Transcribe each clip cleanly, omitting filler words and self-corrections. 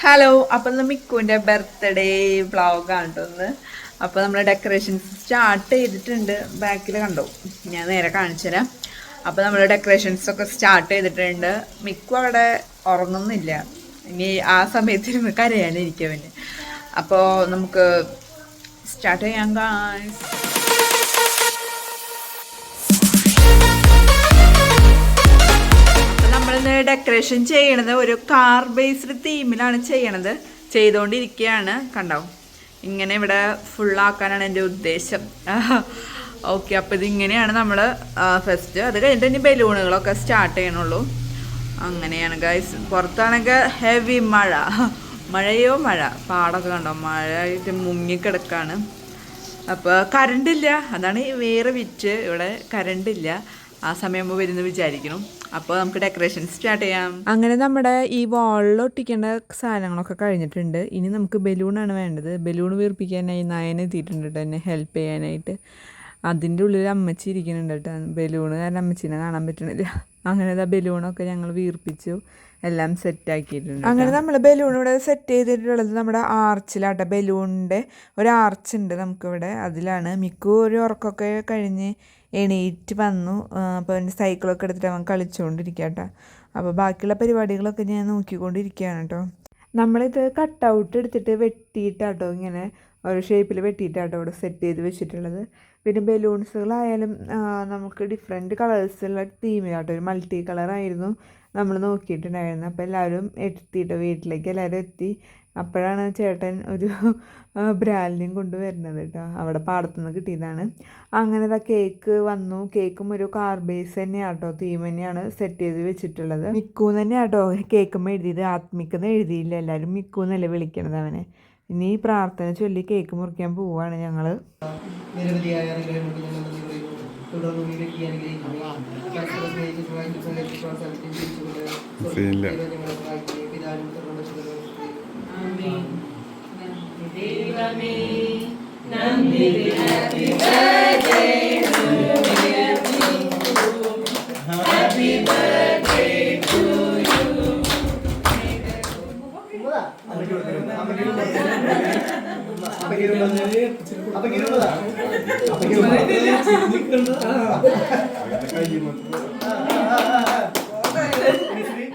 Hello, അപ്പം ഇന്ന് മിക്കുവിൻ്റെ birthday വ്ളോഗാണ് കേട്ടോ ഒന്ന്. അപ്പോൾ നമ്മൾ ഡെക്കറേഷൻസ് സ്റ്റാർട്ട് ചെയ്തിട്ടുണ്ട്. ബാക്കിൽ കണ്ടോ, ഞാൻ നേരെ കാണിച്ചു തരാം. അപ്പോൾ നമ്മൾ ഡെക്കറേഷൻസ് ഒക്കെ സ്റ്റാർട്ട് ചെയ്തിട്ടുണ്ട്. മിക്കു അവിടെ ഉറങ്ങുന്നില്ല, ഇനി ആ സമയത്തിരുന്ന് കരയാനിരിക്കും അവന്. അപ്പോൾ നമുക്ക് സ്റ്റാർട്ട് ചെയ്യാം ഗായ്സ്. നമ്മളിന്ന് ഡെക്കറേഷൻ ചെയ്യണത് ഒരു കാർ ബേസ്ഡ് തീമിലാണ് ചെയ്തുകൊണ്ടിരിക്കുകയാണ്. കണ്ടോ, ഇങ്ങനെ ഇവിടെ ഫുള്ളാക്കാനാണ് എൻ്റെ ഉദ്ദേശം. ഓക്കെ, അപ്പോൾ ഇതിങ്ങനെയാണ് നമ്മൾ ഫസ്റ്റ്. അത് കഴിഞ്ഞിട്ട് ഇനി ബലൂണുകളൊക്കെ സ്റ്റാർട്ട് ചെയ്യണുള്ളൂ. അങ്ങനെയാണ് ഗൈസ്. പുറത്താണെങ്കിൽ ഹെവി മഴയോ മഴ, പാടൊക്കെ കണ്ടോ, മഴയായിട്ട് മുങ്ങിക്കിടക്കാണ്. അപ്പോൾ കറണ്ടില്ല, അതാണ് വേറെ വിറ്റ്. ഇവിടെ കറണ്ടില്ല, ആ സമയമാകുമ്പോൾ വരുന്നു വിചാരിക്കണം. അപ്പോൾ നമുക്ക് ഡെക്കറേഷൻ സ്റ്റാർട്ട് ചെയ്യാം. അങ്ങനെ നമ്മുടെ ഈ വാളിൽ ഒട്ടിക്കേണ്ട സാധനങ്ങളൊക്കെ കഴിഞ്ഞിട്ടുണ്ട്. ഇനി നമുക്ക് ബലൂണാണ് വേണ്ടത്. ബലൂൺ വീർപ്പിക്കാനായി നയൻ എത്തിയിട്ടുണ്ട് കേട്ടോ എന്നെ ഹെൽപ്പ് ചെയ്യാനായിട്ട്. അതിൻ്റെ ഉള്ളിൽ അമ്മച്ചി ഇരിക്കുന്നുണ്ട് കേട്ടോ. ബലൂണ് കാരണം അമ്മച്ചീനെ കാണാൻ പറ്റണില്ല. അങ്ങനെ ആ ബലൂണൊക്കെ ഞങ്ങൾ വീർപ്പിച്ചു, എല്ലാം സെറ്റാക്കിയിട്ടുണ്ട്. അങ്ങനെ നമ്മൾ ബലൂൺ ഇവിടെ സെറ്റ് ചെയ്തിട്ടുള്ളത് നമ്മുടെ ആർച്ചിലാട്ടോ. ബലൂണിൻ്റെ ഒരു ആർച്ചുണ്ട് നമുക്കിവിടെ, അതിലാണ്. മിക്കു ഒരു ഉറക്കമൊക്കെ കഴിഞ്ഞ് എണീറ്റ് വന്നു. അപ്പോൾ അവൻ്റെ സൈക്കിളൊക്കെ എടുത്തിട്ട് അവൻ കളിച്ചുകൊണ്ടിരിക്കുക കേട്ടോ. അപ്പോൾ ബാക്കിയുള്ള പരിപാടികളൊക്കെ ഞാൻ നോക്കിക്കൊണ്ടിരിക്കുകയാണ് കേട്ടോ. നമ്മളിത് കട്ടൗട്ട് എടുത്തിട്ട് വെട്ടിയിട്ടാട്ടോ, ഇങ്ങനെ ഒരു ഷേപ്പിൽ വെട്ടിയിട്ടാട്ടോ ഇവിടെ സെറ്റ് ചെയ്ത് വെച്ചിട്ടുള്ളത്. പിന്നെ ബലൂൺസുകളായാലും നമുക്ക് ഡിഫറെൻറ്റ് കളേഴ്സുള്ള തീമിലാട്ടോ, ഒരു മൾട്ടി കളറായിരുന്നു നമ്മൾ നോക്കിയിട്ടുണ്ടായിരുന്നു. അപ്പോൾ എല്ലാവരും എത്തിയിട്ട് വീട്ടിലേക്ക് എല്ലാവരും എത്തി. അപ്പോഴാണ് ചേട്ടൻ ഒരു ബ്രാലിനെയും കൊണ്ടുവരുന്നത് കേട്ടോ. അവിടെ പാടത്തുനിന്ന് കിട്ടിയതാണ്. അങ്ങനെ ഇതാ കേക്ക് വന്നു. കേക്കും ഒരു കാർ ബേസ് തന്നെയാണ് കേട്ടോ, തീം തന്നെയാണ് സെറ്റ് ചെയ്ത് വെച്ചിട്ടുള്ളത്. മിക്കൂന്ന് തന്നെയാണ് കേട്ടോ കേക്കും എഴുതിയത്, ആത്മിക്കെന്ന് എഴുതിയില്ല. എല്ലാവരും മിക്കൂന്നല്ലേ വിളിക്കണത് അവനെ. ഇനി പ്രാർത്ഥന ചൊല്ലി കേക്ക് മുറിക്കാൻ പോവുകയാണ് ഞങ്ങൾ.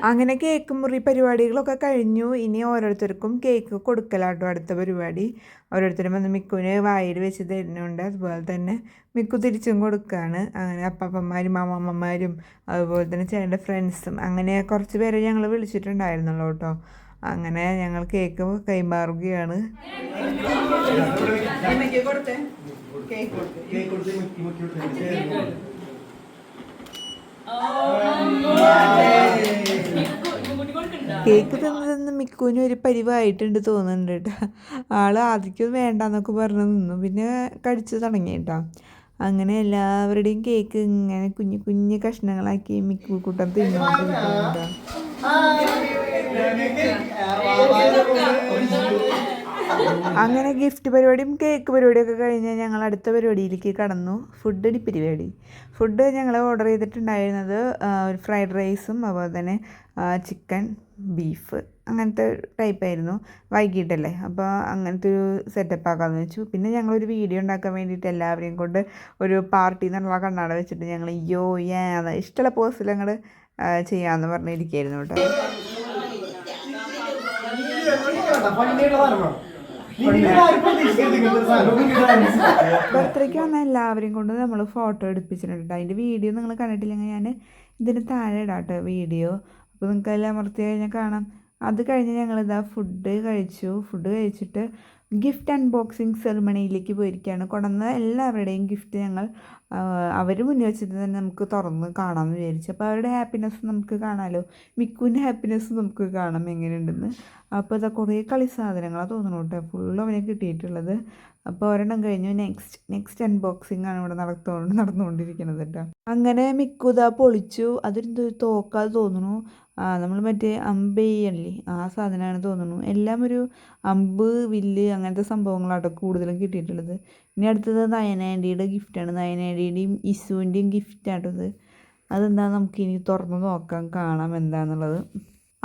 അങ്ങനെ കേക്ക് മുറി പരിപാടികളൊക്കെ കഴിഞ്ഞു. ഇനി ഓരോരുത്തർക്കും കേക്ക് കൊടുക്കലാട്ടോ അടുത്ത പരിപാടി. ഓരോരുത്തരും വന്ന് മിക്കുവിന് വായിൽ വെച്ച് തരുന്നുണ്ട്. അതുപോലെ തന്നെ മിക്കു തിരിച്ചും കൊടുക്കുകയാണ്. അങ്ങനെ അപ്പാപ്പന്മാരും അമ്മമ്മമാരും അതുപോലെ തന്നെ ചേട്ടൻ്റെ ഫ്രണ്ട്സും അങ്ങനെ കുറച്ച് പേരെ ഞങ്ങൾ വിളിച്ചിട്ടുണ്ടായിരുന്നുള്ളൂ കേട്ടോ. അങ്ങനെ ഞങ്ങൾ കേക്ക് കൈമാറുകയാണ്. കേക്ക് തിന്ന് മിക്കുവിന് ഒരു പരിവായിട്ടുണ്ട് തോന്നുന്നുണ്ട് കേട്ടോ. ആള് ആദ്യം വേണ്ടെന്നൊക്കെ പറഞ്ഞു നിന്നു, പിന്നെ കടിച്ചു തുടങ്ങി കേട്ടോ. അങ്ങനെ എല്ലാവരുടെയും കേക്ക് ഇങ്ങനെ കുഞ്ഞു കുഞ്ഞു കഷ്ണങ്ങളാക്കി മിക്കു കൂട്ടം തിന്നുകൊണ്ടിരിക്കുന്നുണ്ടോ. അങ്ങനെ ഗിഫ്റ്റ് പരിപാടിയും കേക്ക് പരിപാടിയൊക്കെ കഴിഞ്ഞ് ഞങ്ങൾ അടുത്ത പരിപാടിയിലേക്ക് കടന്നു. ഫുഡ് പരിപാടി. ഫുഡ് ഞങ്ങൾ ഓർഡർ ചെയ്തിട്ടുണ്ടായിരുന്നത് ഒരു ഫ്രൈഡ് റൈസും അതുപോലെ തന്നെ ചിക്കൻ ബീഫ് അങ്ങനത്തെ ടൈപ്പായിരുന്നു. വൈകിട്ടല്ലേ, അപ്പോൾ അങ്ങനത്തെ ഒരു സെറ്റപ്പ് ആക്കാമെന്ന് വെച്ചു. പിന്നെ ഞങ്ങളൊരു വീഡിയോ ഉണ്ടാക്കാൻ വേണ്ടിയിട്ട് എല്ലാവരെയും കൊണ്ട് ഒരു പാർട്ടി എന്നുള്ള കണ്ണാട വെച്ചിട്ട് ഞങ്ങൾ ഇഷ്ടമുള്ള പോസ്റ്റിൽ ഞങ്ങൾ ചെയ്യാമെന്ന് പറഞ്ഞിരിക്കുകയായിരുന്നു കേട്ടോ. ബർത്ത്ഡേക്ക് വന്ന എല്ലാവരെയും കൊണ്ട് നമ്മൾ ഫോട്ടോ എടുപ്പിച്ചിട്ടുണ്ട്. അതിൻ്റെ വീഡിയോ നിങ്ങൾ കണ്ടിട്ടില്ലെങ്കിൽ ഞാൻ ഇതിന് താഴെ ഇടാം കേട്ടോ വീഡിയോ. അപ്പോൾ നിങ്ങൾക്ക് എല്ലാം അമർത്തി കഴിഞ്ഞാൽ കാണാം. അത് കഴിഞ്ഞ് ഞങ്ങളിതാ ഫുഡ് കഴിച്ചിട്ട് ഗിഫ്റ്റ് അൺബോക്സിങ് സെറിമണിയിലേക്ക് പോയിരിക്കുകയാണ്. കൊണ്ടുവന്ന എല്ലാവരുടെയും ഗിഫ്റ്റ് ഞങ്ങൾ അവർ മുന്നിൽ വെച്ചിട്ട് തന്നെ നമുക്ക് തുറന്ന് കാണാമെന്ന് വിചാരിച്ചു. അപ്പോൾ അവരുടെ ഹാപ്പിനെസ് നമുക്ക് കാണാമല്ലോ, മിക്കുവിൻ്റെ ഹാപ്പിനെസ് നമുക്ക് കാണാം എങ്ങനെയുണ്ടെന്ന്. അപ്പോൾ ഇതാ കുറേ കളി സാധനങ്ങളാണ് തോന്നുന്നു കേട്ടോ ഫുള്ളും അവനെ കിട്ടിയിട്ടുള്ളത്. അപ്പോൾ ഒരെണ്ണം കഴിഞ്ഞു. നെക്സ്റ്റ് അൺബോക്സിങ് ആണ് ഇവിടെ നടന്നുകൊണ്ടിരിക്കുന്നത് കേട്ടോ. അങ്ങനെ മിക്കുത പൊളിച്ചു. അതൊരു തോക്കാതെ തോന്നുന്നു. നമ്മൾ മറ്റേ അമ്പയ്യല്ലേ ആ സാധനമാണ് തോന്നുന്നു. എല്ലാം ഒരു അമ്പ് വില്ല് അങ്ങനത്തെ സംഭവങ്ങളാട്ടോ കൂടുതലും കിട്ടിയിട്ടുള്ളത്. ഇനി അടുത്തത് നയനാൻറ്റിയുടെ ഗിഫ്റ്റാണ്. നയനാൻറ്റിയുടെയും ഇസുവിൻ്റെയും ഗിഫ്റ്റാട്ടത്. അതെന്താ നമുക്കിനി തുറന്ന് നോക്കാം, കാണാം എന്താണെന്നുള്ളത്.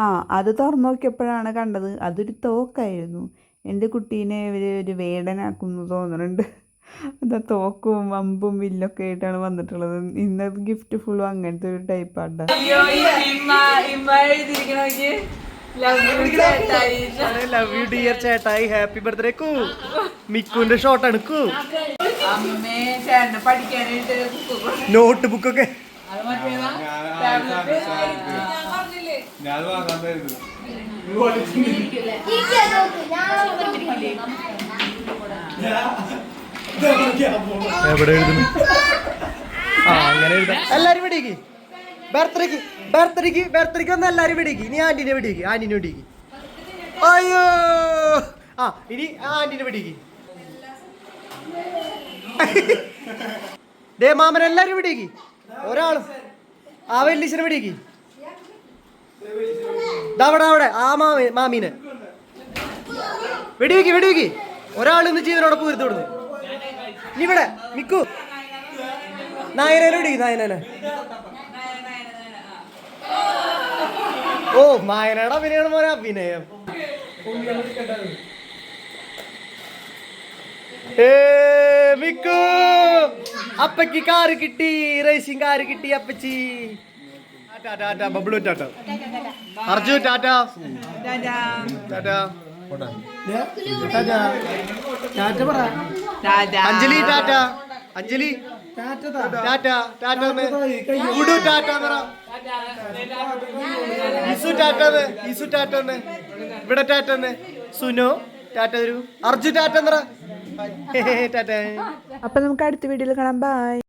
ആ അത് തുറന്നു നോക്കിയപ്പോഴാണ് കണ്ടത് അതൊരു തോക്കായിരുന്നു. എൻ്റെ കുട്ടീനെ ഇവർ ഒരു വേടനാക്കുന്നു തോന്നുന്നുണ്ട്. എന്താ തോക്കും അമ്പും വില്ലൊക്കെ ആയിട്ടാണ് വന്നിട്ടുള്ളത്. ഇന്നത്തെ ഗിഫ്റ്റ് ഫുള്ളും അങ്ങനത്തെ ഒരു ടൈപ്പാണ്. ലവ് യു ഡിയർ ചേട്ടായി, ഹാപ്പി ബർത്ത്ഡേ കു. മിക്കുന്റെ ഷോട്ട് എടുക്കൂ. നോട്ട് ബുക്കൊക്കെ എവിടെ എഴുതുന്നു? ആ അങ്ങനെ എഴുതാം. എല്ലാരും വെടിക്ക്. ബർത്ത്ഡേക്ക് വന്ന് എല്ലാരും വെടിക്ക്. നീ ആന്റിനെ വെടിക്ക്. അയ്യോ ആ ഇനി ആന്റിനെ വെടിക്ക്. ദേ മാമൻ എല്ലാരും വെടിക്ക്. ഒരാളും ആ വെല്ലീശനെ വെടിക്ക്. അവിടെ ആ മാമീനെ വെടിവെക്ക്. ഒരാളിന്ന് ജീവനോടെ പൂരത്ത് വിടുന്നു. നീ ഇവിടെ മിക്കു നായനെ വെടിക്ക്. നായനെ ഓ നായനയുടെ അഭിനയാണ് മോനെ. അഭിനയം മിക്കു അപ്പക്ക് കാറ് കിട്ടി. റേസിംഗ് കാറ് കിട്ടി അപ്പച്ചി. ടാറ്റാ ബബ്ലു ടാറ്റ. അർജു ടാറ്റ. അഞ്ജലി ടാറ്റ. അഞ്ജലി ടാറ്റ. ഉടു ടാറ്റ. ഇസു ടാറ്റ. ഇവിടെ ടാറ്റ. സുനോ ടാറ്റ. അർജു ടാറ്റ. ടാറ്റ. അപ്പൊ നമുക്ക് അടുത്ത വീഡിയോയിൽ കാണാം. ബൈ.